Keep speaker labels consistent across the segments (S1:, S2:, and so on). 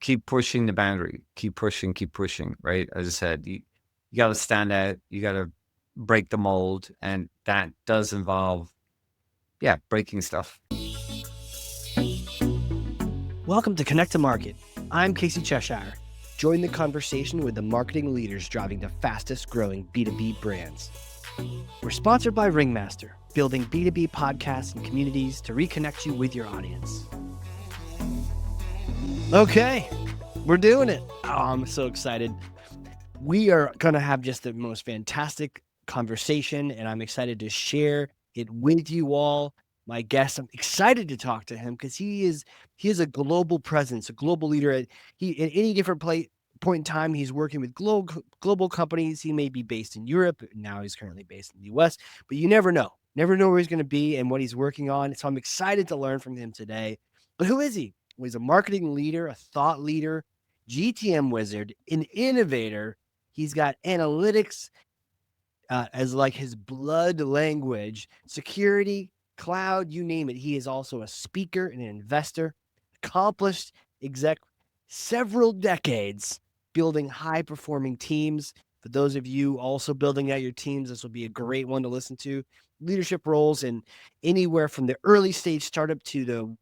S1: keep pushing the boundary, keep pushing, right? As I said, you got to stand out, you got to break the mold, and that does involve, breaking stuff.
S2: Welcome to Connect to Market. I'm Casey Cheshire. Join the conversation with the marketing leaders driving the fastest growing B2B brands. We're sponsored by Ringmaster, building B2B podcasts and communities to reconnect you with your audience. Okay, we're doing it. Oh, I'm so excited. We are going to have just the most fantastic conversation, and I'm excited to share it with you all. My guest, I'm excited to talk to him because he is a global presence, a global leader. At any different point in time, he's working with global companies. He may be based in Europe. Now he's currently based in the US, but you never know. Never know where he's going to be and what he's working on. So I'm excited to learn from him today. But who is he? Well, he's a marketing leader, a thought leader, GTM wizard, an innovator. He's got analytics as like his blood language, security, cloud, you name it. He is also a speaker and an investor, accomplished exec, several decades building high-performing teams. For those of you also building out your teams, this will be a great one to listen to. Leadership roles in anywhere from the early stage startup to the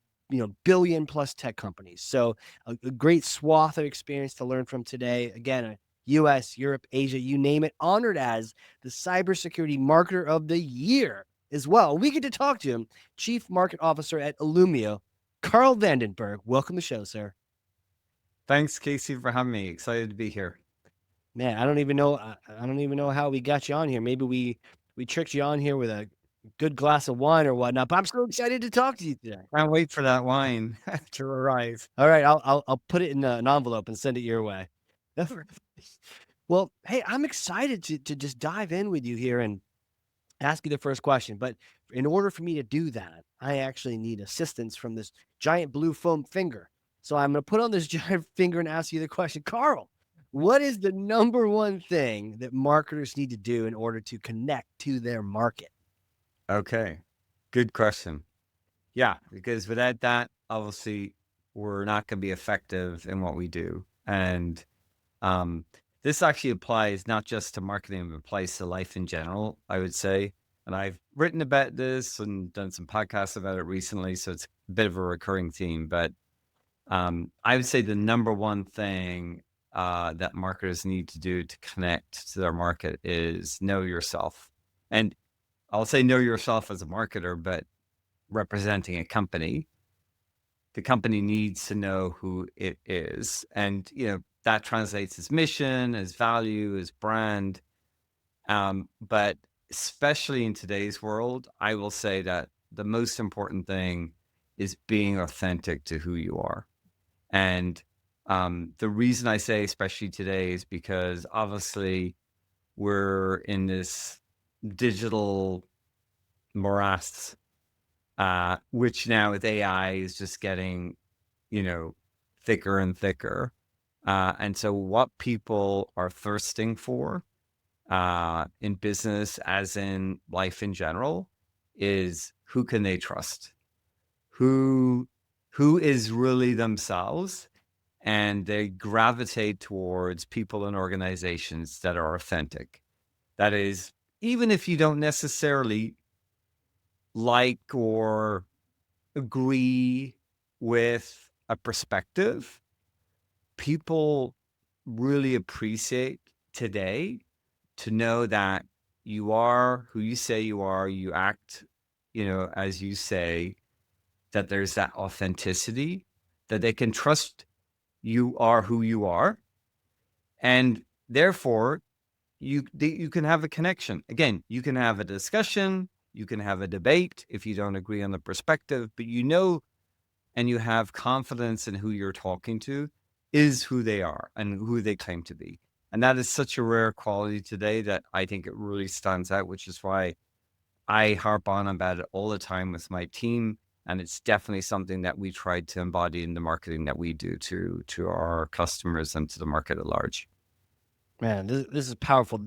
S2: billion-plus tech companies. So a great swath of experience to learn from today. Again, US, Europe, Asia, you name it, honored as the Cybersecurity Marketer of the Year as well. We get to talk to him, Chief Market Officer at Illumio, Karl Bergh. Welcome to the show, sir.
S1: Thanks, Casey, for having me. Excited to be here.
S2: Man, I don't even know how we got you on here. Maybe we tricked you on here with a good glass of wine or whatnot, but I'm so excited to talk to you today.
S1: Can't wait for that wine to arrive.
S2: All right, I'll put it in an envelope and send it your way. Well, hey, I'm excited to just dive in with you here and ask you the first question. But in order for me to do that, I actually need assistance from this giant blue foam finger. So I'm going to put on this giant finger and ask you the question. Karl, what is the number one thing that marketers need to do in order to connect to their market?
S1: Okay, good question. Yeah, because without that, obviously, we're not going to be effective in what we do. And this actually applies not just to marketing, but applies to life in general, I would say. And I've written about this and done some podcasts about it recently, so it's a bit of a recurring theme. But I would say the number one thing that marketers need to do to connect to their market is know yourself. And I'll say know yourself as a marketer, but representing a company, the company needs to know who it is. And, that translates as mission, as value, as brand. But especially in today's world, I will say that the most important thing is being authentic to who you are. And the reason I say especially today is because obviously we're in this digital morass, which now with AI is just getting, thicker and thicker. And so what people are thirsting for in business, as in life in general, is who can they trust? Who is really themselves? And they gravitate towards people and organizations that are authentic. That is, even if you don't necessarily like or agree with a perspective, people really appreciate today to know that you are who you say you are, you act, as you say, that there's that authenticity, that they can trust you are who you are. And therefore, you can have a connection. Again, you can have a discussion, you can have a debate if you don't agree on the perspective, but and you have confidence in who you're talking to is who they are and who they claim to be. And that is such a rare quality today that I think it really stands out, which is why I harp on about it all the time with my team. And it's definitely something that we try to embody in the marketing that we do to our customers and to the market at large.
S2: Man, this is powerful.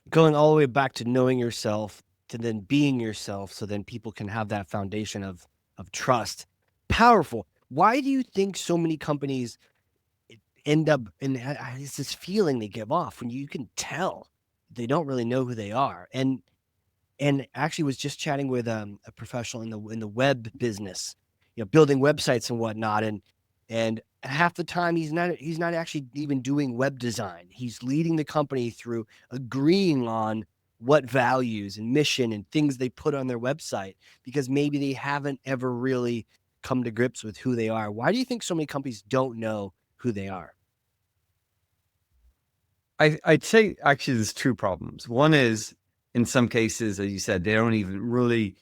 S2: Going all the way back to knowing yourself, to then being yourself, so then people can have that foundation of trust. Powerful. Why do you think so many companies end up, and it's this feeling they give off when you can tell they don't really know who they are. And actually was just chatting with a professional in the web business, building websites and whatnot. And half the time he's not actually even doing web design. He's leading the company through agreeing on what values and mission and things they put on their website, because maybe they haven't ever really come to grips with who they are. Why do you think so many companies don't know who they are?
S1: I'd say actually there's two problems. One is, in some cases, as you said, they don't even really,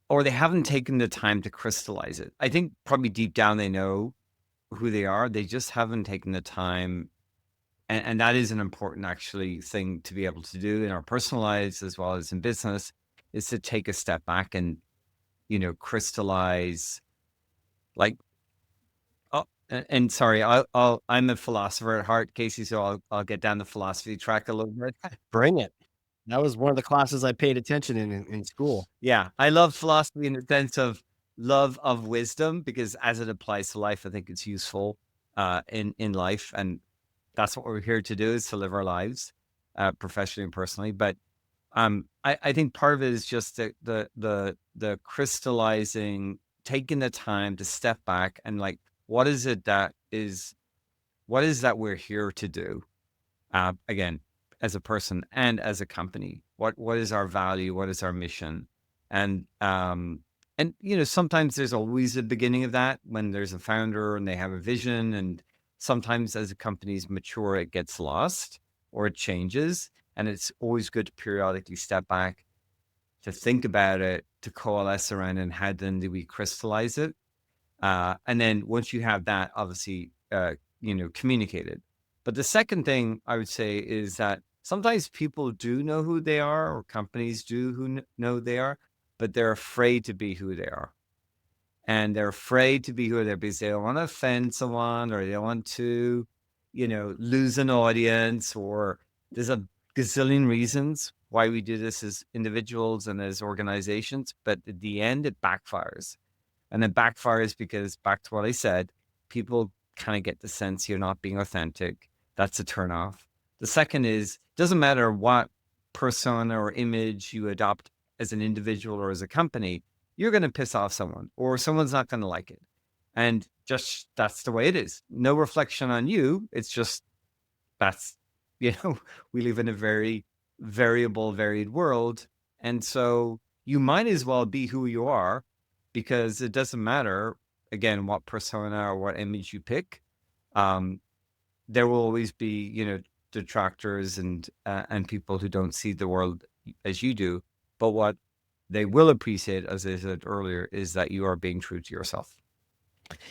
S1: or they haven't taken the time to crystallize it. I think probably deep down they know who they are. They just haven't taken the time. And that is an important actually thing to be able to do in our personal lives as well as in business, is to take a step back and, crystallize, like, oh, and sorry, I'm a philosopher at heart, Casey, so I'll get down the philosophy track a little bit.
S2: Bring it. That was one of the classes I paid attention in school.
S1: Yeah, I love philosophy in the sense of love of wisdom, because as it applies to life, I think it's useful in life, and that's what we're here to do, is to live our lives, professionally and personally. But I think part of it is just the crystallizing, taking the time to step back and like, what is it that is what is that we're here to do? Again, as a person and as a company, what is our value? What is our mission? And sometimes there's always a beginning of that when there's a founder and they have a vision, and sometimes as a company's mature, it gets lost or it changes, and it's always good to periodically step back, to think about it, to coalesce around, and how then do we crystallize it? And then once you have that, obviously, communicate it. But the second thing I would say is that sometimes people do know who they are, or companies do know they are, but they're afraid to be who they are. And they're afraid to be who they are because they don't want to offend someone, or they don't want to, lose an audience, or there's a gazillion reasons why we do this as individuals and as organizations. But at the end, it backfires. And then backfires because, back to what I said, people kind of get the sense you're not being authentic. That's a turnoff. The second is, doesn't matter what persona or image you adopt as an individual or as a company, you're going to piss off someone, or someone's not going to like it. And just that's the way it is. No reflection on you. It's just that's, we live in a very variable, varied world. And so you might as well be who you are, because it doesn't matter, again, what persona or what image you pick. There will always be, detractors and people who don't see the world as you do. But what they will appreciate, as I said earlier, is that you are being true to yourself.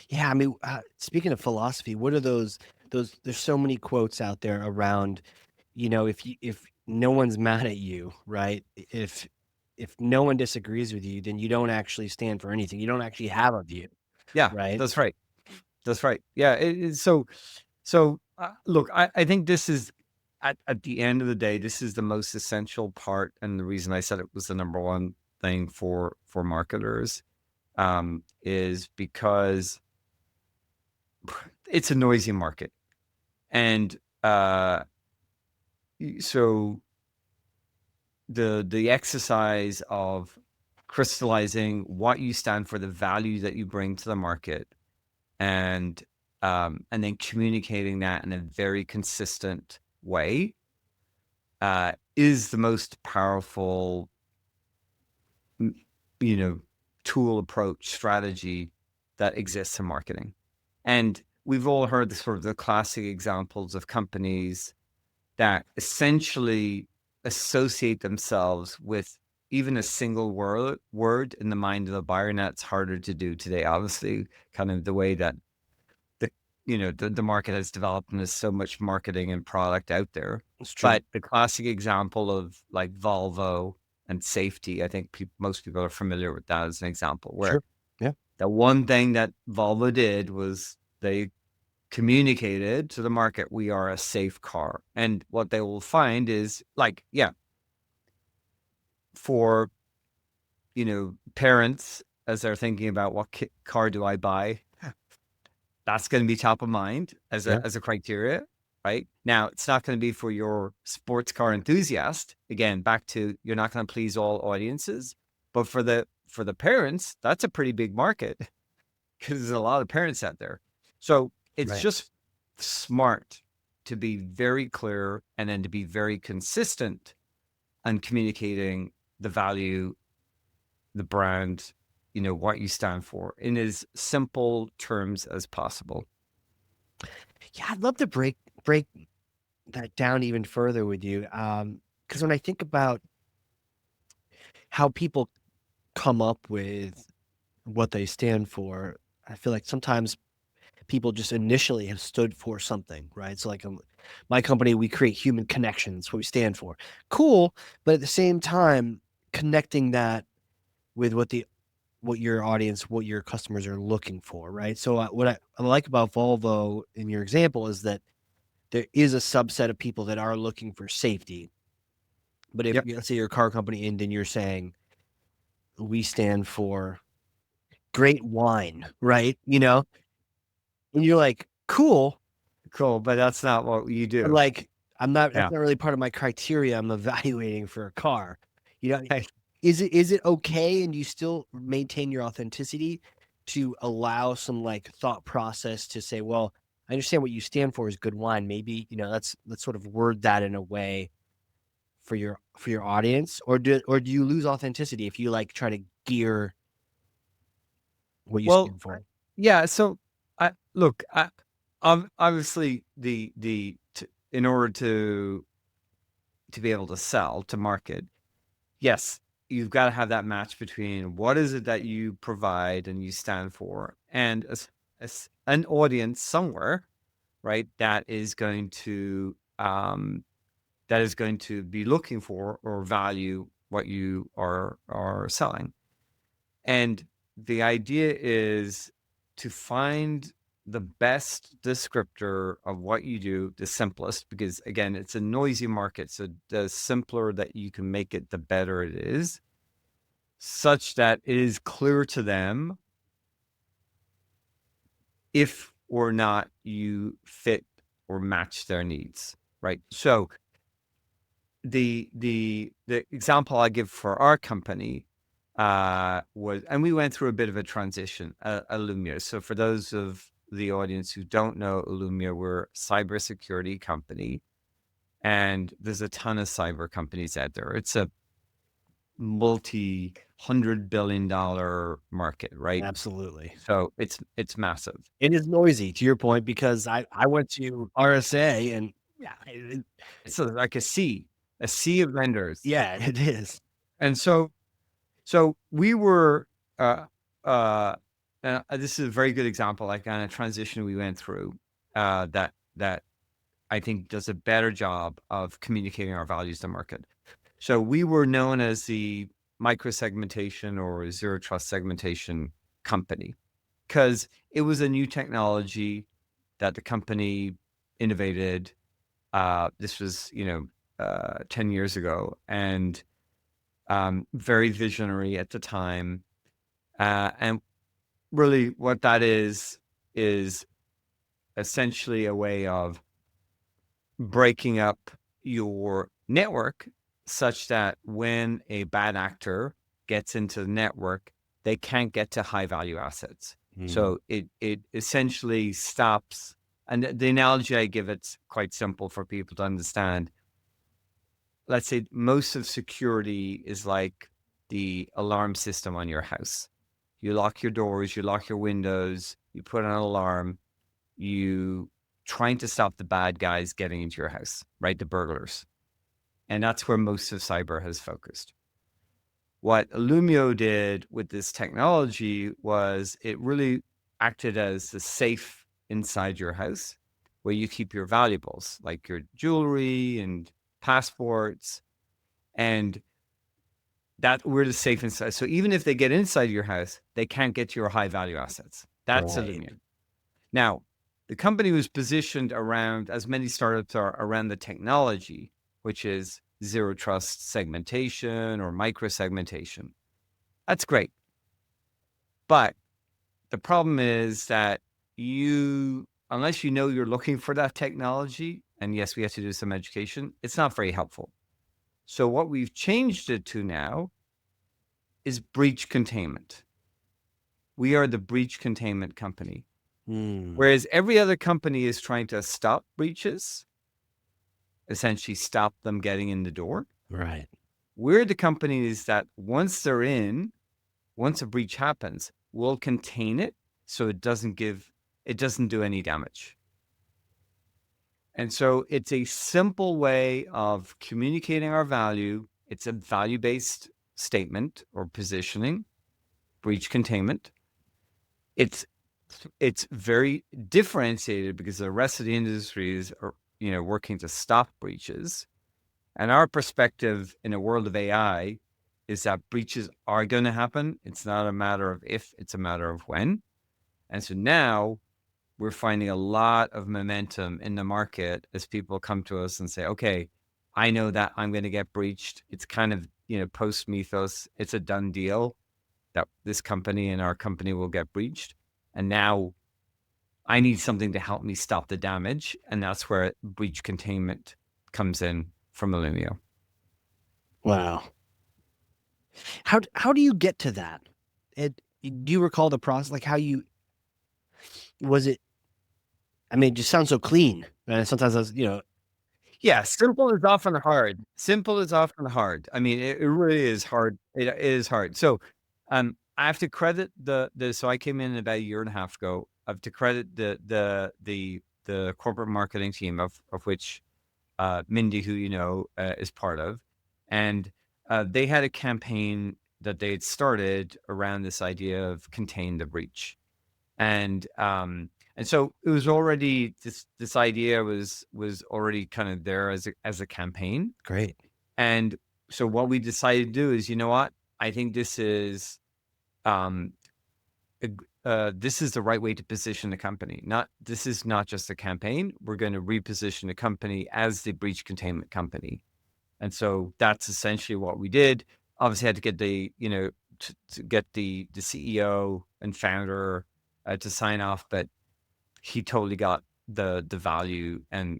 S2: Yeah, I mean, speaking of philosophy, what are those? There's so many quotes out there around, if no one's mad at you, right? If no one disagrees with you, then you don't actually stand for anything. You don't actually have a view,
S1: Yeah,
S2: right?
S1: that's right. That's right. Yeah. So look, I think this is, at the end of the day, this is the most essential part, and the reason I said it was the number one thing for marketers, is because it's a noisy market, and so the exercise of crystallizing what you stand for, the value that you bring to the market, and then communicating that in a very consistent way, is the most powerful, tool, approach, strategy that exists in marketing. And we've all heard the sort of the classic examples of companies that essentially associate themselves with even a single word in the mind of the buyer. And that's harder to do today, obviously, kind of the way that the market has developed, and there's so much marketing and product out there.
S2: It's true.
S1: But the classic example of like Volvo and safety, I think most people are familiar with that as an example, where
S2: Sure. Yeah.
S1: the one thing that Volvo did was they communicated to the market, we are a safe car. And what they will find is, like, yeah, for, parents, as they're thinking about what car do I buy, that's going to be top of mind as
S2: Yeah.
S1: a criteria, right? Now, it's not going to be for your sports car enthusiast. Again, back to you're not going to please all audiences, but for the parents, that's a pretty big market because there's a lot of parents out there. So it's
S2: Right.
S1: just smart to be very clear and then to be very consistent on communicating the value, the brand, what you stand for in as simple terms as possible.
S2: Yeah, I'd love to break that down even further with you. Because when I think about how people come up with what they stand for, I feel like sometimes people just initially have stood for something, right? So, like, my company, we create human connections, what we stand for. Cool, but at the same time, connecting that with what your audience, what your customers are looking for, right? So, what I like about Volvo in your example is that there is a subset of people that are looking for safety. But if,
S1: Yep.
S2: let's say, you're a car company and then you're saying, "We stand for great wine," right? And you're like, "Cool,"
S1: Cool. But that's not what you
S2: but,
S1: do.
S2: like, that's
S1: Yeah.
S2: not really part of my criteria I'm evaluating for a car. You know, is it okay, and you still maintain your authenticity to allow some, like, thought process to say, "Well, I understand what you stand for is good wine. Maybe, let's sort of word that in a way for your audience," or do you lose authenticity if you, like, try to gear what you
S1: Well,
S2: stand for?
S1: yeah. So I look, obviously in order to be able to sell, to market, yes, you've got to have that match between what is it that you provide and you stand for, and an audience somewhere, right? That is going to be looking for or value what you are selling. And the idea is to find the best descriptor of what you do, the simplest, because again, it's a noisy market. So the simpler that you can make it, the better it is, such that it is clear to them if or not you fit or match their needs, right? So the example I give for our company was, and we went through a bit of a transition, Illumio. So for those of the audience who don't know Illumio, we're a cybersecurity company, and there's a ton of cyber companies out there. It's a multi-$100 billion market, right?
S2: Absolutely.
S1: So it's massive.
S2: It is noisy, to your point, because I went to RSA and yeah,
S1: It's like a sea of vendors,
S2: yeah, it is.
S1: and so we were, uh, uh, this is a very good example, like on a transition we went through, that I think does a better job of communicating our values to market. So we were known as the micro-segmentation or zero trust segmentation company because it was a new technology that the company innovated. This was, 10 years ago, and very visionary at the time. And really, what that is essentially a way of breaking up your network such that when a bad actor gets into the network, they can't get to high value assets.
S2: Mm.
S1: So it essentially stops. And the analogy I give, it's quite simple for people to understand. Let's say most of security is like the alarm system on your house. You lock your doors, you lock your windows, you put on an alarm, you trying to stop the bad guys getting into your house, right? The burglars. And that's where most of cyber has focused. What Illumio did with this technology was it really acted as the safe inside your house where you keep your valuables, like your jewelry and passports, and that we're the safe inside. So even if they get inside your house, they can't get to your high value assets. That's
S2: Right.
S1: Illumio. Now, the company was positioned around, as many startups are, around the technology, which is zero trust segmentation or micro segmentation. That's great. But the problem is that unless you know you're looking for that technology, and yes, we have to do some education, it's not very helpful. So what we've changed it to now is breach containment. We are the breach containment company. Whereas every other company is trying to stop breaches, essentially stop them getting in the door.
S2: Right.
S1: We're the companies that once they're in, once a breach happens, we'll contain it so it doesn't do any damage. And so it's a simple way of communicating our value. It's a value-based statement or positioning, breach containment. It's very differentiated because the rest of the industries are, working to stop breaches. And our perspective in a world of AI is that breaches are going to happen. It's not a matter of if, it's a matter of when. And so now we're finding a lot of momentum in the market as people come to us and say, okay, I know that I'm going to get breached. It's kind of, post mythos. It's a done deal that this company and our company will get breached. And now I need something to help me stop the damage. And that's where breach containment comes in from Illumio.
S2: Wow. How do you get to that? Do you recall the process? Like was it? I mean, it just sounds so clean. And sometimes I was,
S1: Yeah, simple is often hard. Simple is often hard. I mean, it really is hard. It is hard. So, I have to credit so I came in about a year and a half ago. I have to credit the corporate marketing team of which Mindy, who is part of, and they had a campaign that they had started around this idea of contain the breach, and so it was already this idea was already kind of there as a campaign.
S2: Great.
S1: And so what we decided to do is, what, I think this is the right way to position the company. This is not just a campaign. We're going to reposition the company as the breach containment company. And so that's essentially what we did. Obviously had to get to get the CEO and founder to sign off, but he totally got the value and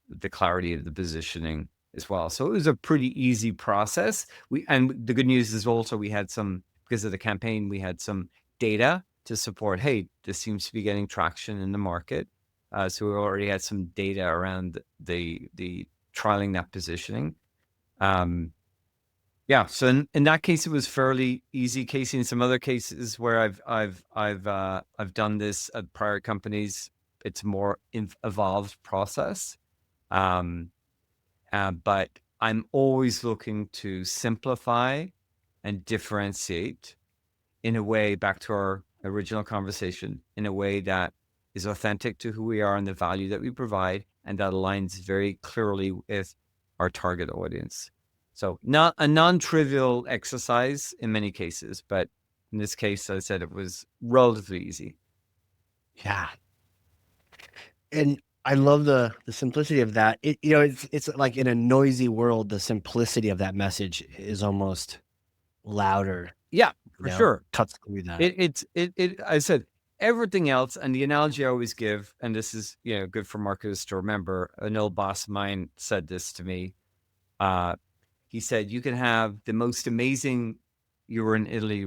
S1: the clarity of the positioning as well. So it was a pretty easy process. And the good news is also because of the campaign, we had some data to support, hey, this seems to be getting traction in the market. So we already had some data around the trialing that positioning. Yeah. So in that case, it was fairly easy. Casey, in some other cases where I've done this at prior companies, it's more evolved process. But I'm always looking to simplify and differentiate in a way, back to our original conversation, in a way that is authentic to who we are and the value that we provide, and that aligns very clearly with our target audience. So not a non-trivial exercise in many cases, but in this case, as I said, it was relatively easy.
S2: Yeah. And I love the simplicity of that. It's like in a noisy world, the simplicity of that message is almost louder.
S1: Yeah, for sure.
S2: Cuts through that.
S1: I said everything else, and the analogy I always give, and this is good for marketers to remember. An old boss of mine said this to me. He said, "You can have the most amazing." You were in Italy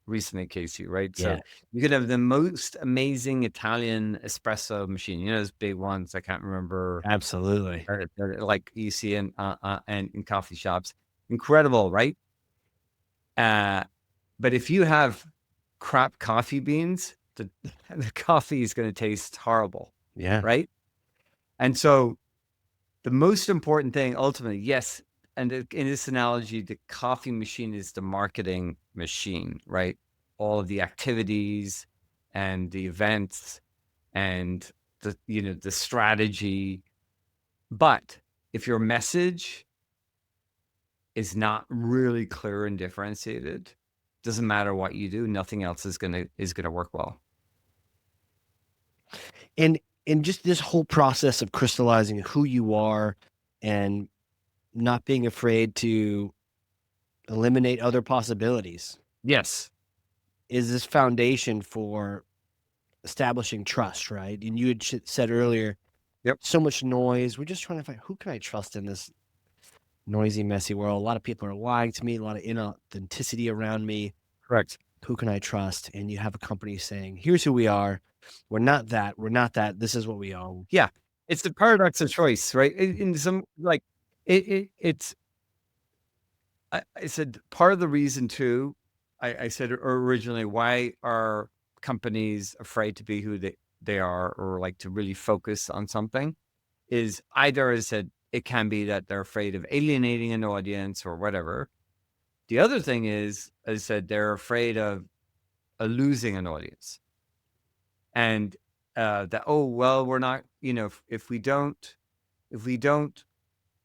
S1: recently, Casey, right?
S2: Yeah.
S1: So you could have the most amazing Italian espresso machine. Those big ones. I can't remember.
S2: Absolutely.
S1: They're like you see in coffee shops. Incredible, right? But if you have crap coffee beans, the coffee is going to taste horrible.
S2: Yeah.
S1: Right. And so the most important thing ultimately, yes. And in this analogy, the coffee machine is the marketing machine, right? All of the activities and the events and the strategy. But if your message is not really clear and differentiated, doesn't matter what you do, nothing else is gonna work well.
S2: And just this whole process of crystallizing who you are and not being afraid to eliminate other possibilities
S1: Yes.
S2: is this foundation for establishing trust, right? And you had said earlier,
S1: Yep.
S2: so much noise. We're just trying to find who can I trust in this noisy, messy world. A lot of people are lying to me, a lot of inauthenticity around me.
S1: Correct.
S2: Who can I trust? And you have a company saying, here's who we are. We're not that. We're not that. This is what we own.
S1: Yeah. It's the paradox of choice, right? In some, like, it's, I said part of the reason too, I said originally, why are companies afraid to be who they are, or like to really focus on something, is either, as I said, it can be that they're afraid of alienating an audience or whatever. The other thing is, as I said, they're afraid of losing an audience. And that, oh, well, we're not, if we don't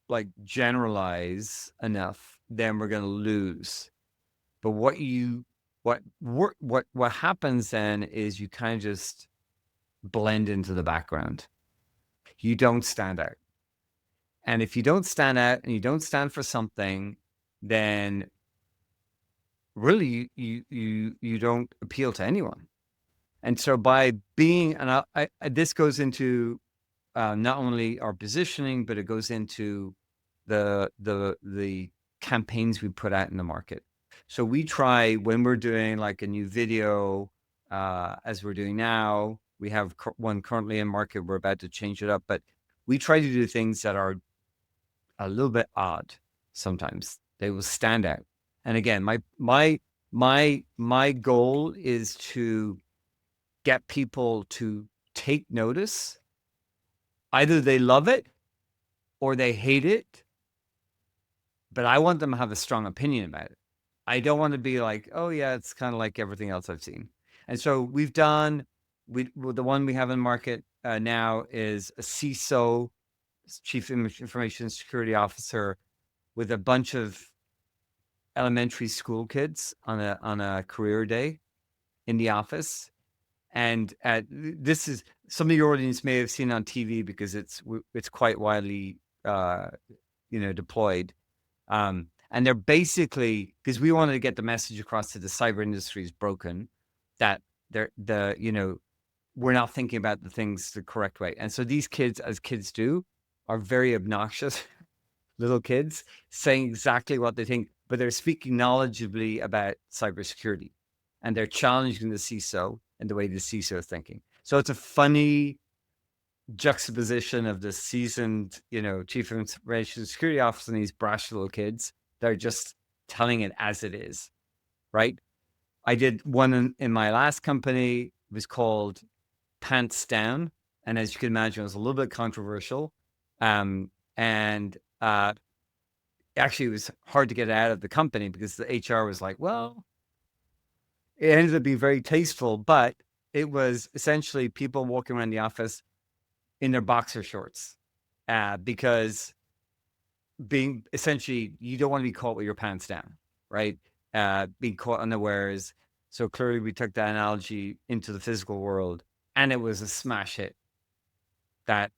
S1: like generalize enough, then we're going to lose. But what happens then is you kind of just blend into the background. You don't stand out. And if you don't stand out and you don't stand for something, then really you don't appeal to anyone. And so by being, and this goes into not only our positioning, but it goes into the campaigns we put out in the market. So we try, when we're doing like a new video, as we're doing now, we have one currently in market. We're about to change it up, but we try to do things that are a little bit odd. Sometimes they will stand out. And again, my goal is to get people to take notice. Either they love it or they hate it, but I want them to have a strong opinion about it. I don't want to be like, oh yeah, it's kind of like everything else I've seen. And so the one we have in market now is a CISO, Chief Information Security Officer, with a bunch of elementary school kids on a career day in the office. And this is, some of your audience may have seen on TV because it's quite widely deployed. And they're basically, because we wanted to get the message across to the cyber industry is broken, that we're not thinking about the things the correct way. And so these kids, as kids do, are very obnoxious little kids, saying exactly what they think, but they're speaking knowledgeably about cybersecurity, and they're challenging the CISO and the way the CISO is thinking. So it's a funny juxtaposition of the seasoned, Chief Information Security Officer and these brash little kids. They're just telling it as it is, right? I did one in my last company. It was called Pants Down. And as you can imagine, it was a little bit controversial. And actually, it was hard to get it out of the company because the HR was like, well, it ended up being very tasteful, but it was essentially people walking around the office in their boxer shorts, because being essentially, you don't want to be caught with your pants down, right? Being caught unawares. So clearly we took that analogy into the physical world, and it was a smash hit, that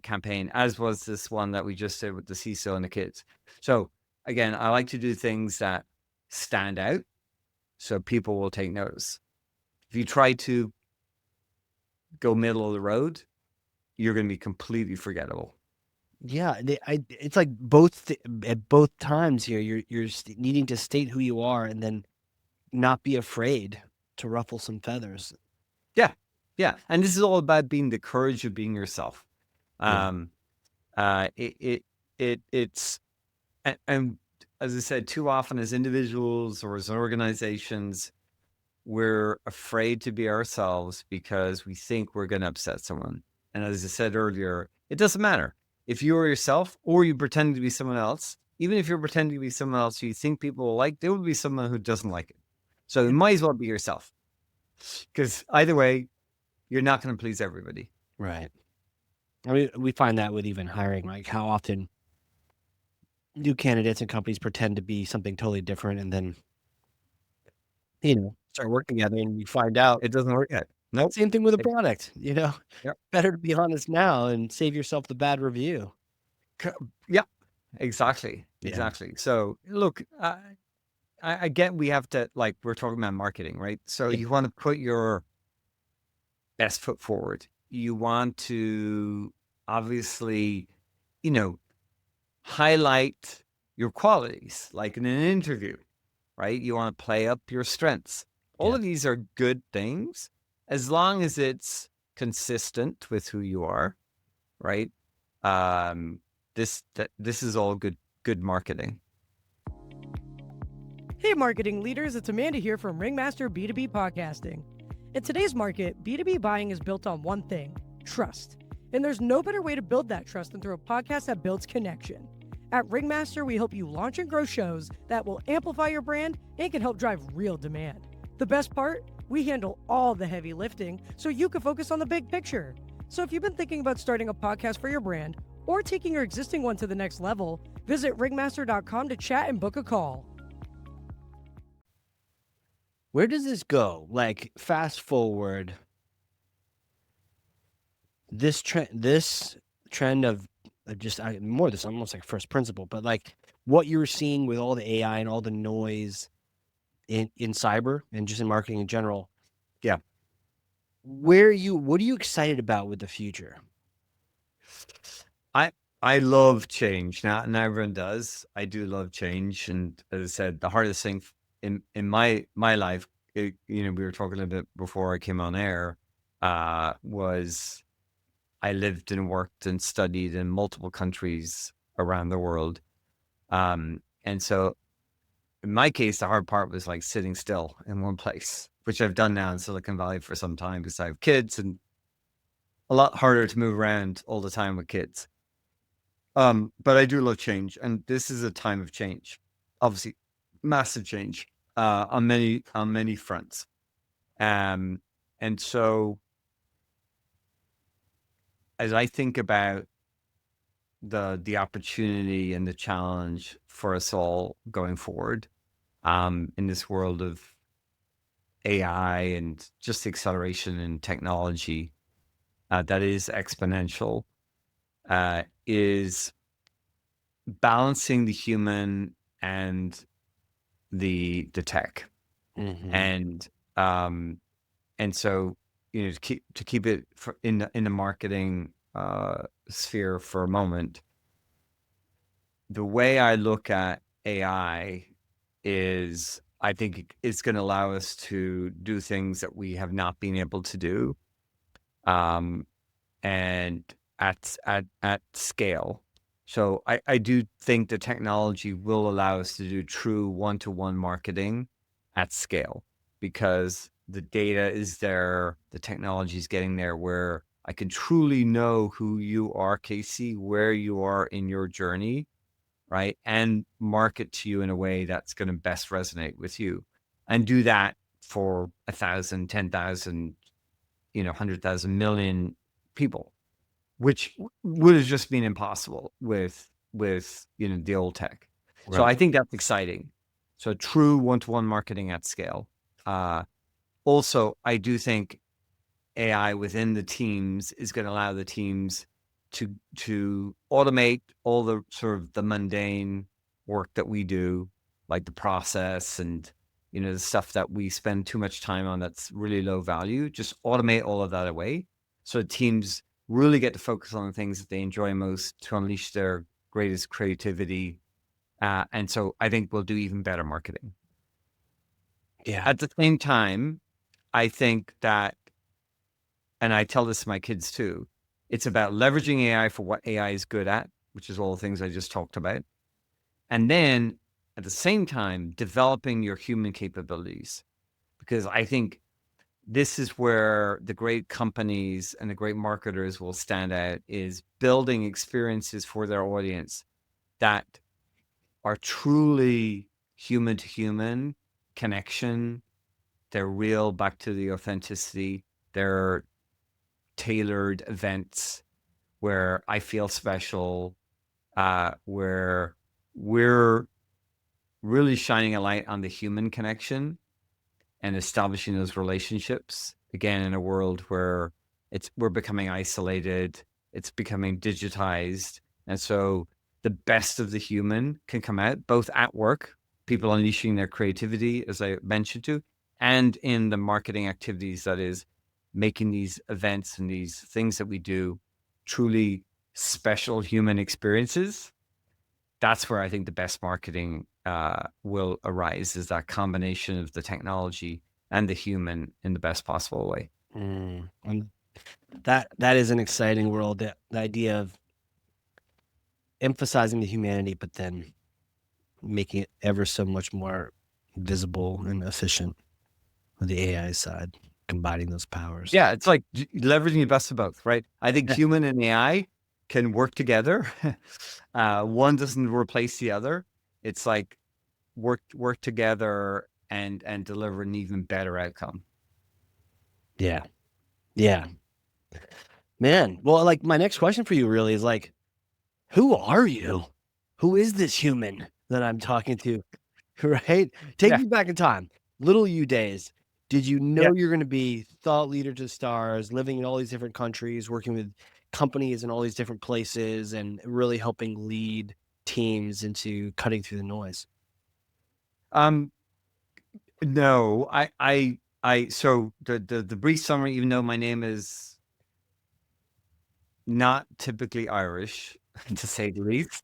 S1: campaign, as was this one that we just did with the CISO and the kids. So again, I like to do things that stand out so people will take notice. If you try to go middle of the road, you're going to be completely forgettable.
S2: Yeah, it's like both at both times here. You're needing to state who you are, and then not be afraid to ruffle some feathers.
S1: Yeah, and this is all about being the courage of being yourself.
S2: Yeah.
S1: It's and as I said, too often as individuals or as organizations, we're afraid to be ourselves because we think we're going to upset someone. And as I said earlier, it doesn't matter if you are yourself or you pretend to be someone else. Even if you're pretending to be someone else you think people will like, there will be someone who doesn't like it. So you might as well be yourself, because either way, you're not going to please everybody.
S2: Right. I mean, we find that with even hiring, like how often new candidates and companies pretend to be something totally different, and then start working together, and you find out
S1: It doesn't work yet. Nope.
S2: same thing with a product.
S1: Yep.
S2: Better to be honest now and save yourself the bad review.
S1: Yeah, exactly.
S2: Yeah.
S1: Exactly. So look, I get we have to, like, we're talking about marketing, right? So
S2: Yeah.
S1: you want to put your best foot forward. You want to obviously, you know, highlight your qualities, like in an interview, right? You want to play up your strengths. All
S2: Yeah.
S1: of these are good things as long as it's consistent with who you are, right? Um, this is all good marketing.
S3: Hey, marketing leaders, it's Amanda here from Ringmaster B2B Podcasting. In today's market, B2B buying is built on one thing: trust. And there's no better way to build that trust than through a podcast that builds connection. At Ringmaster, we help you launch and grow shows that will amplify your brand and can help drive real demand. The best part? We handle all the heavy lifting so you can focus on the big picture. So if you've been thinking about starting a podcast for your brand or taking your existing one to the next level, visit ringmaster.com to chat and book a call.
S2: Where does this go? Like, fast forward, this trend of just more this almost like first principle, but like what you're seeing with all the AI and all the noise in cyber and just in marketing in general.
S1: Yeah.
S2: What are you excited about with the future?
S1: I love change. Now, and everyone does. I do love change, and as I said, the hardest thing in my life, we were talking a bit before I came on air, was I lived and worked and studied in multiple countries around the world, and so in my case, the hard part was like sitting still in one place, which I've done now in Silicon Valley for some time because I have kids, and a lot harder to move around all the time with kids. But I do love change, and this is a time of change. Obviously, massive change on many fronts. And so as I think about the opportunity and the challenge for us all going forward, in this world of AI and just acceleration in technology, that is exponential, is balancing the human and the tech. And so, to keep it in the marketing sphere for a moment, the way I look at AI is I think it's going to allow us to do things that we have not been able to do, and at scale. So I do think the technology will allow us to do true one-to-one marketing at scale, because the data is there, the technology is getting there where I can truly know who you are, Casey, where you are in your journey, right? And market to you in a way that's going to best resonate with you, and do that for 1,000, 10,000, 100,000, million people, which would have just been impossible with the old tech. So
S2: Right.
S1: I think that's exciting. So true one-to-one marketing at scale. Also, I do think AI within the teams is going to allow the teams to automate all the sort of the mundane work that we do, like the process and the stuff that we spend too much time on that's really low value. Just automate all of that away, so teams really get to focus on the things that they enjoy most to unleash their greatest creativity. And so I think we'll do even better marketing.
S2: Yeah.
S1: At the same time, I think that, and I tell this to my kids too, it's about leveraging AI for what AI is good at, which is all the things I just talked about. And then at the same time, developing your human capabilities, because I think this is where the great companies and the great marketers will stand out, is building experiences for their audience that are truly human to human connection. They're real, back to the authenticity. They're tailored events where I feel special, where we're really shining a light on the human connection and establishing those relationships, again, in a world where we're becoming isolated, it's becoming digitized. And so the best of the human can come out, both at work, people unleashing their creativity, as I mentioned to, and in the marketing activities that is making these events and these things that we do truly special human experiences, that's where I think the best marketing will arise, is that combination of the technology and the human in the best possible way.
S2: And that is an exciting world. The idea of emphasizing the humanity, but then making it ever so much more visible and efficient with the AI side, combining those powers.
S1: Yeah, it's like leveraging the best of both, right? I think
S2: Yeah.
S1: human and AI can work together. One doesn't replace the other. It's like work together and deliver an even better outcome.
S2: Yeah. Yeah. Man. Well, like my next question for you really is like, who are you? Who is this human that I'm talking to? Right? Take
S1: Yeah.
S2: me back in time. Little you days. Did you know
S1: Yeah.
S2: you're going to be thought leader to the stars, living in all these different countries, working with companies in all these different places, and really helping lead teams into cutting through the noise?
S1: No, so the brief summary, even though my name is not typically Irish, to say the least,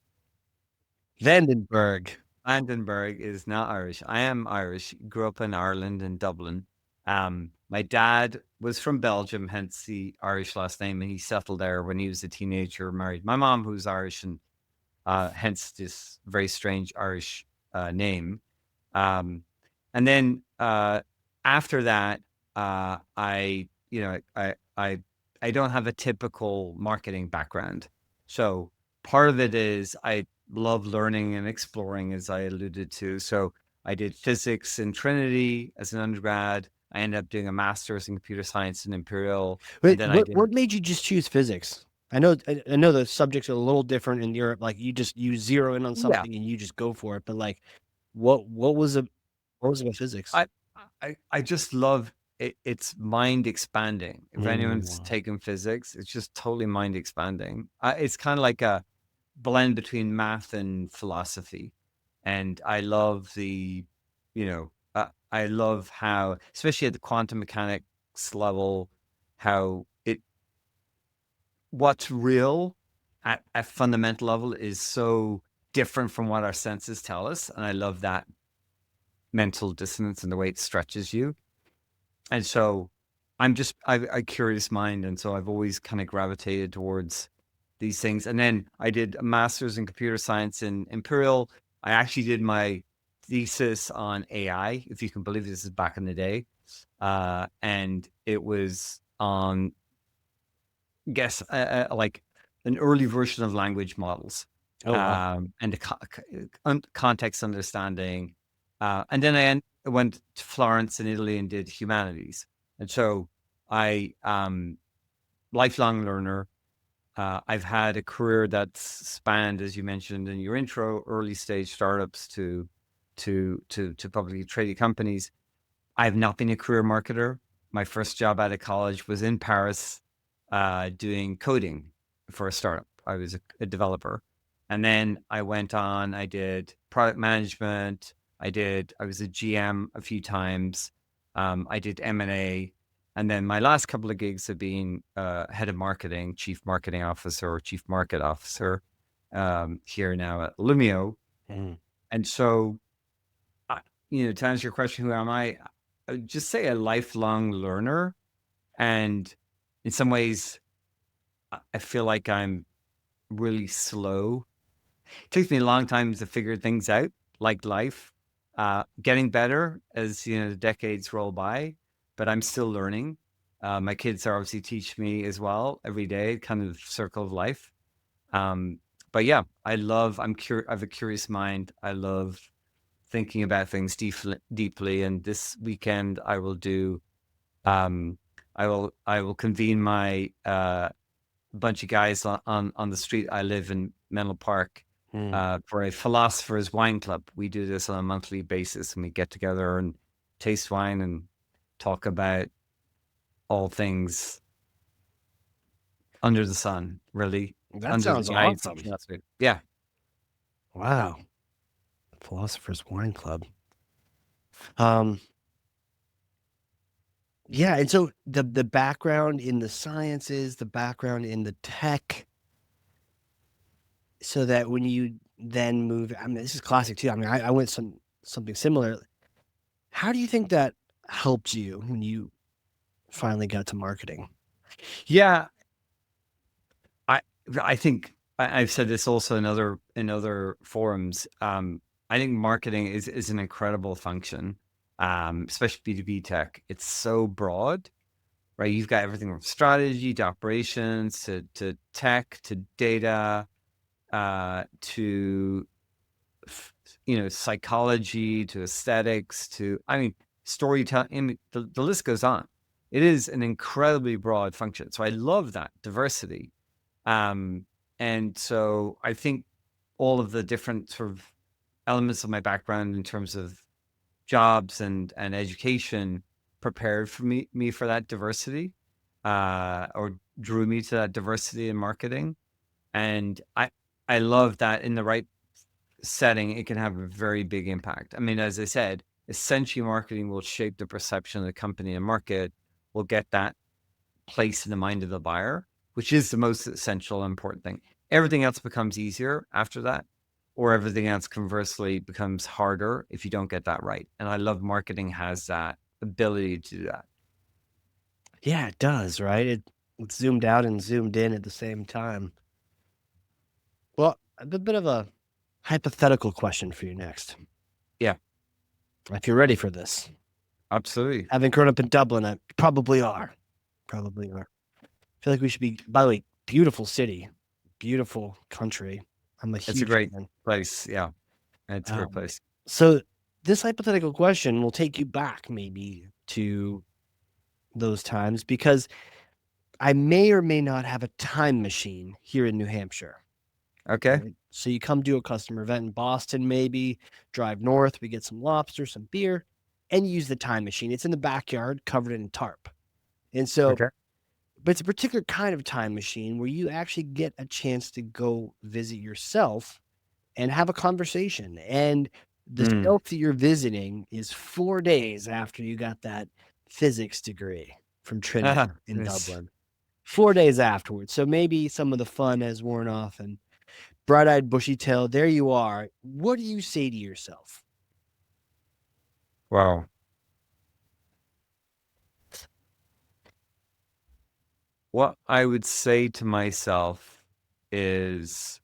S2: Vandenberg.
S1: Bergh is not Irish. I am Irish. Grew up in Ireland, in Dublin. My dad was from Belgium, hence the Irish last name, and he settled there when he was a teenager, married my mom, who's Irish, and hence this very strange Irish name. And then after that, I don't have a typical marketing background. So part of it is I love learning and exploring, as I alluded to. So I did physics in Trinity as an undergrad. I ended up doing a master's in computer science in Imperial.
S2: Wait,
S1: And then I did.
S2: what made you just choose physics? I know the subjects are a little different in Europe. Like you zero in on
S1: Yeah.
S2: something and you just go for it. But like, what was it about physics?
S1: I just love it. It's mind expanding. If anyone's
S2: Wow.
S1: taken physics, it's just totally mind expanding. It's kind of like a blend between math and philosophy. And I love I love how, especially at the quantum mechanics level, how what's real at a fundamental level is so different from what our senses tell us. And I love that mental dissonance and the way it stretches you. And so I'm just I curious mind, and so I've always kind of gravitated towards these things. And then I did a master's in computer science in Imperial. I actually did my thesis on AI, if you can believe this is back in the day. And it was on, like an early version of language models.
S2: Oh, wow.
S1: And the context understanding. And then I went to Florence in Italy and did humanities. And so I, lifelong learner. I've had a career that's spanned, as you mentioned in your intro, early stage startups to publicly traded companies. I've not been a career marketer. My first job out of college was in Paris, doing coding for a startup. I was a developer. And then I went on, I did product management. I was a GM a few times. I did M&A. And then my last couple of gigs have been head of marketing, chief marketing officer, or chief market officer, here now at Illumio. And so, to answer your question, who am I? I would just say a lifelong learner. And in some ways, I feel like I'm really slow. It takes me a long time to figure things out, like life. Getting better as the decades roll by, but I'm still learning. My kids are obviously teach me as well every day, kind of circle of life. But yeah, I have a curious mind. I love thinking about things deeply. And this weekend I will do, I will convene my bunch of guys on the street. I live in Menlo Park, for a philosophers wine club. We do this on a monthly basis, and we get together and taste wine and talk about all things under the sun, really.
S2: That
S1: Under
S2: sounds
S1: the eyes of
S2: awesome.
S1: philosophy. Yeah.
S2: Wow. Philosopher's Wine Club. Um, Yeah, and so the background in the sciences, the background in the tech, so that when you then move, I mean, this is classic too. I mean, I went something similar. How do you think that helped you when you finally got to marketing?
S1: Yeah, I I think I've said this also in other forums. I think marketing is an incredible function, especially B2B tech. It's so broad, right? You've got everything from strategy to operations to tech to data to psychology to aesthetics to storytelling. I mean, the list goes on. It is an incredibly broad function. So I love that diversity. And so I think all of the different sort of elements of my background in terms of jobs and education prepared for me for that diversity, or drew me to that diversity in marketing. And I love that in the right setting, it can have a very big impact. I mean, as I said, essentially marketing will shape the perception of the company and market, will get that place in the mind of the buyer, which is the most essential and important thing. Everything else becomes easier after that, or everything else conversely becomes harder if you don't get that right. And I love marketing has that ability to do that.
S2: Yeah, it does, right? It's zoomed out and zoomed in at the same time. Well, a bit of a hypothetical question for you next.
S1: Yeah,
S2: If you're ready for this.
S1: absolutely.
S2: Having grown up in Dublin, I probably are. Probably are. I feel like we should be, by the way, beautiful city, beautiful country. I'm a
S1: It's a
S2: huge
S1: great
S2: fan.
S1: place. Yeah, it's a great
S2: Um,
S1: place.
S2: so this hypothetical question will take you back maybe to those times because I may or may not have a time machine here in New Hampshire.
S1: Okay.
S2: Right? So you come to a customer event in Boston, maybe drive north, we get some lobster, some beer, and you use the time machine. It's in the backyard, covered in tarp. And so,
S1: Okay.
S2: but it's a particular kind of time machine where you actually get a chance to go visit yourself and have a conversation. And the
S1: Mm.
S2: self that you're visiting is 4 days after you got that physics degree from Trinity in
S1: Yes.
S2: Dublin. 4 days afterwards. So maybe some of the fun has worn off and bright-eyed, bushy-tailed, there you are. What do you say to yourself?
S1: Wow. What I would say to myself is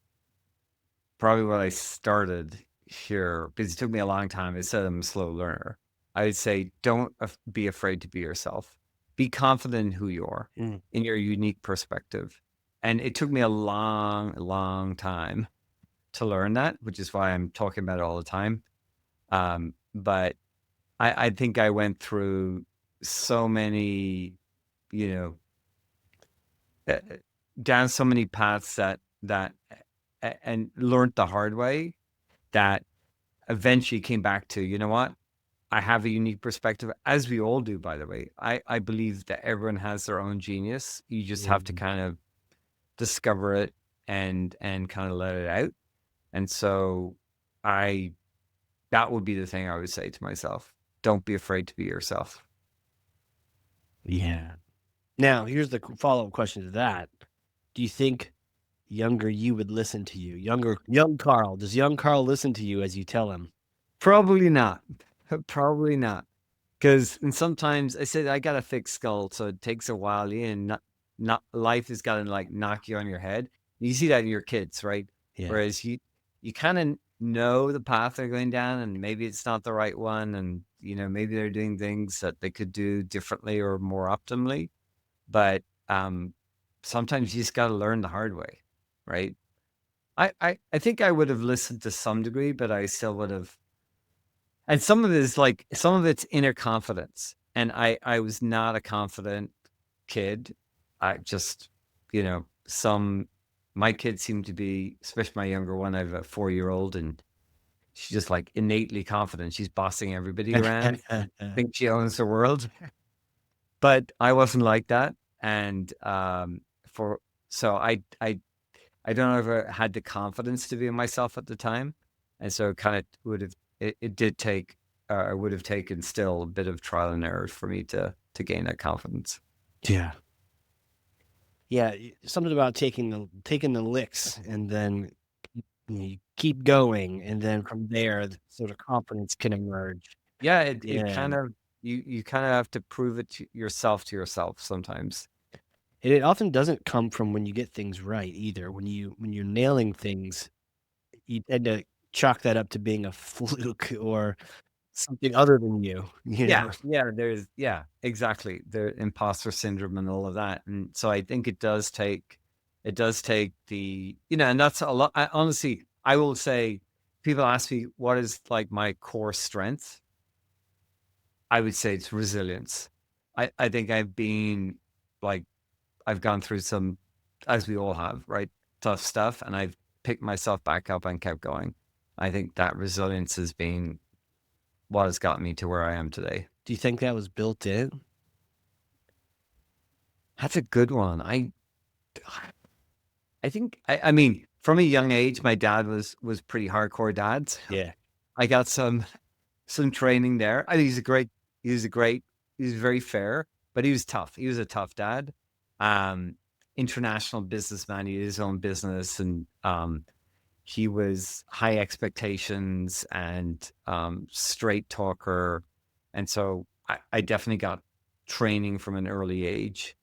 S1: probably what I started here, because it took me a long time. I said I'm a slow learner. I would say don't be afraid to be yourself. Be confident in who you are,
S2: Mm.
S1: in your unique perspective. And it took me a long, long time to learn that, which is why I'm talking about it all the time. But I think I went through so many, you know, uh, down so many paths and learned the hard way that eventually came back to, you know what? I have a unique perspective, as we all do, by the way. I believe that everyone has their own genius. You just have to
S2: Mm.
S1: kind of discover it and kind of let it out. And so I that would be the thing I would say to myself. Don't be afraid to be yourself.
S2: Yeah. Now, here's the follow-up question to that. Do you think younger you would listen to you? Young Karl, does young Karl listen to you as you tell him?
S1: Probably not. Probably not. Because and sometimes I said I got a thick skull, so it takes a while. And not life is gotta like knock you on your head. You see that in your kids, right?
S2: Yeah.
S1: Whereas you kind of know the path they're going down, and maybe it's not the right one, and maybe they're doing things that they could do differently or more optimally. But sometimes you just got to learn the hard way, right? I think I would have listened to some degree, but I still would have. And some of it is like some of it's inner confidence, and I was not a confident kid. I just some my kids seem to be, especially my younger one. I have a 4-year-old, and she's just like innately confident. She's bossing everybody around. Thinks she owns the world. But I wasn't like that, and for so I don't ever had the confidence to be myself at the time, and so it kind of would have it did take I would have taken still a bit of trial and error for me to to gain that confidence.
S2: Yeah. Yeah. Something about taking the licks and then you keep going, and then from there, the sort of confidence can emerge.
S1: Yeah, it
S2: Yeah.
S1: kind of you kind of have to prove it to yourself sometimes.
S2: And it often doesn't come from when you get things right either. When you're nailing things, you tend to chalk that up to being a fluke or something other than you.
S1: Yeah, yeah, exactly. The imposter syndrome and all of that. And so I think it does take the, and that's a lot. Honestly, I will say, people ask me what is like my core strength. I would say it's resilience. I think I've gone through some, as we all have, right, tough stuff, and I've picked myself back up and kept going. I think that resilience has been what has gotten me to where I am today.
S2: Do you think that was built in?
S1: That's a good one. I think I mean, from a young age, my dad was pretty hardcore dad.
S2: Yeah.
S1: I got some training there. I think he was very fair, but he was tough. He was a tough dad. International businessman. He had his own business, and he was high expectations and straight talker. And so I definitely got training from an early age.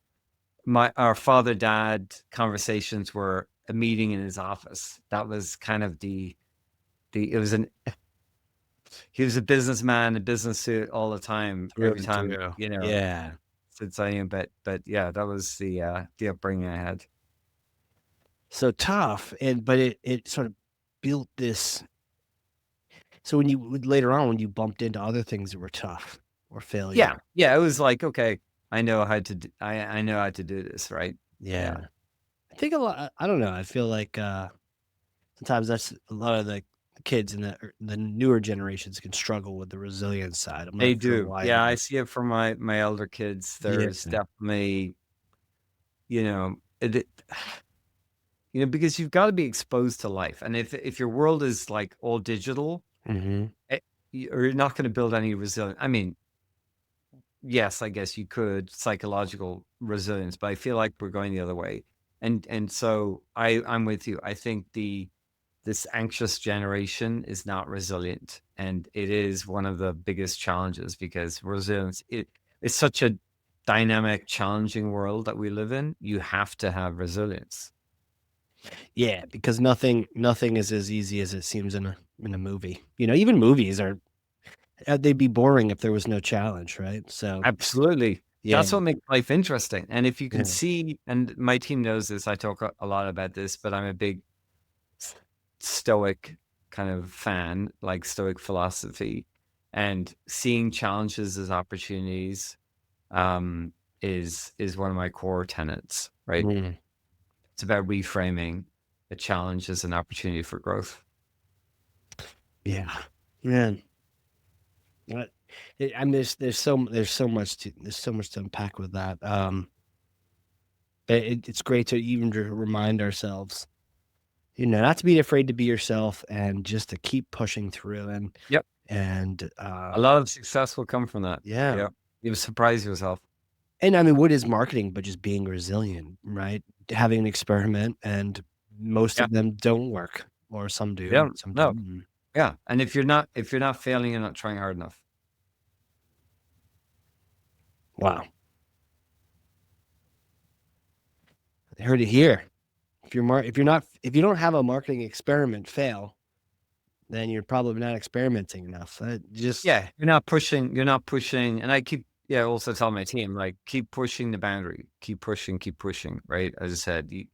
S1: Our father-dad conversations were a meeting in his office. That was kind of he was a businessman, a business suit all the time, every time,
S2: Yeah.
S1: since I am, but yeah, that was the upbringing I had.
S2: So tough, but it sort of built this. So later on, when you bumped into other things that were tough or failure.
S1: Yeah, it was like, okay, I know how to I know how to do this, right?
S2: Yeah. I think a lot. I don't know. I feel like sometimes that's a lot of the kids in the newer generations can struggle with the resilience side. I'm
S1: They
S2: not sure
S1: do.
S2: why.
S1: Yeah, I see it from my elder kids. There's
S2: Yeah.
S1: definitely, you know, it, because you've got to be exposed to life. And if your world is like all digital,
S2: Mm-hmm.
S1: you're not going to build any resilience. I mean, yes, I guess you could psychological resilience, but I feel like we're going the other way. And so I'm with you. I think this anxious generation is not resilient, and it is one of the biggest challenges, because resilience, it's such a dynamic, challenging world that we live in. You have to have resilience.
S2: Yeah, because nothing is as easy as it seems in a movie. Even movies are they'd be boring if there was no challenge, right? So
S1: Absolutely.
S2: yeah,
S1: That's what makes life interesting. And if you can
S2: yeah,
S1: see, and my team knows this, I talk a lot about this, but I'm a big stoic kind of fan, like stoic philosophy, and seeing challenges as opportunities is one of my core tenets, right?
S2: mm,
S1: It's about reframing a challenge as an opportunity for growth.
S2: yeah, man. What- I mean, there's so much to unpack with that. It's great to even to remind ourselves, not to be afraid to be yourself and just to keep pushing through
S1: Yep.
S2: and
S1: A lot of success will come from that.
S2: yeah.
S1: Yeah. You surprise yourself.
S2: And I mean, what is marketing but just being resilient, right? Having an experiment, and most
S1: Yeah.
S2: of them don't work, or some do,
S1: Yeah.
S2: some
S1: No.
S2: don't.
S1: Yeah. And if you're not failing, you're not trying hard enough.
S2: Wow. I heard it here. If you don't have a marketing experiment fail, then you're probably not experimenting enough.
S1: Yeah. You're not pushing. And I keep, also tell my team, like, keep pushing the boundary, keep pushing, right? As I said, you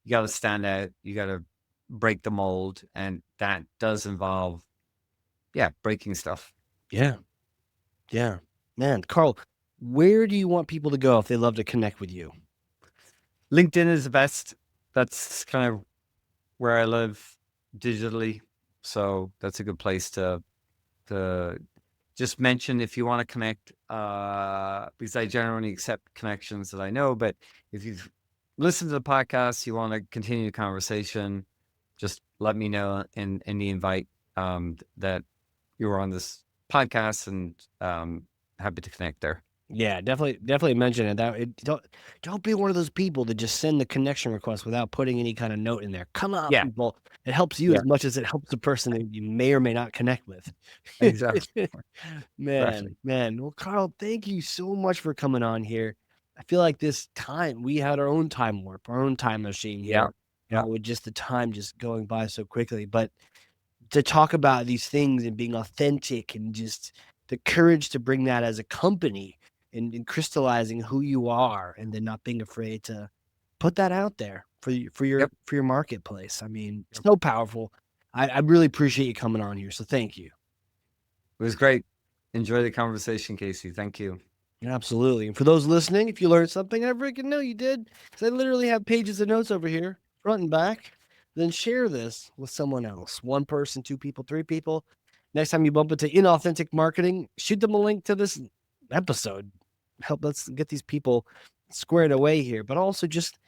S1: got to stand out, you got to break the mold. And that does involve, breaking stuff.
S2: Yeah. Yeah. Man, Karl, where do you want people to go if they love to connect with you?
S1: LinkedIn is the best. That's kind of where I live digitally. So that's a good place to just mention if you want to connect, because I generally accept connections that I know. But if you've listened to the podcast, you want to continue the conversation, just let me know in the invite that you were on this podcast, and happy to connect there.
S2: Yeah, definitely mention it. Don't be one of those people that just send the connection request without putting any kind of note in there. Come on,
S1: Yeah.
S2: people. It helps you
S1: Yeah.
S2: as much as it helps the person that you may or may not connect with.
S1: Exactly. Exactly.
S2: Man. Well, Karl, thank you so much for coming on here. I feel like this time we had our own time warp, our own time machine
S1: Yeah.
S2: here,
S1: Yeah.
S2: with just the time just going by so quickly. But to talk about these things and being authentic and just the courage to bring that as a company and crystallizing who you are and then not being afraid to put that out there for
S1: Yep.
S2: your marketplace. I mean,
S1: Yep.
S2: so powerful. I really appreciate you coming on here. So thank you.
S1: It was great. Enjoy the conversation, Casey. Thank you.
S2: Absolutely. And for those listening, if you learned something, I freaking know you did, because I literally have pages of notes over here, front and back. Then share this with someone else. One person, two people, three people. Next time you bump into inauthentic marketing, shoot them a link to this episode. Let's get these people squared away here. But also just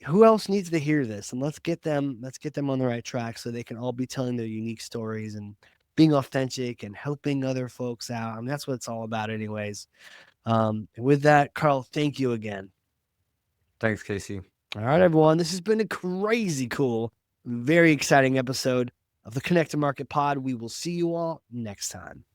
S2: who else needs to hear this? And let's get them on the right track so they can all be telling their unique stories and being authentic and helping other folks out. I mean, that's what it's all about anyways. With that, Karl, thank you again.
S1: Thanks, Casey.
S2: All right, everyone. This has been a crazy cool, very exciting episode of the Connect to Market Pod. We will see you all next time.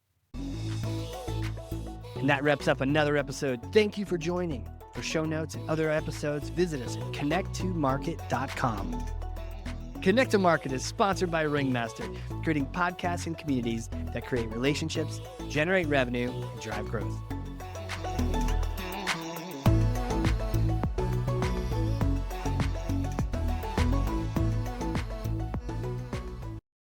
S2: And that wraps up another episode. Thank you for joining. For show notes and other episodes, visit us at connecttomarket.com. Connect to Market is sponsored by Ringmaster, creating podcasts and communities that create relationships, generate revenue, and drive growth.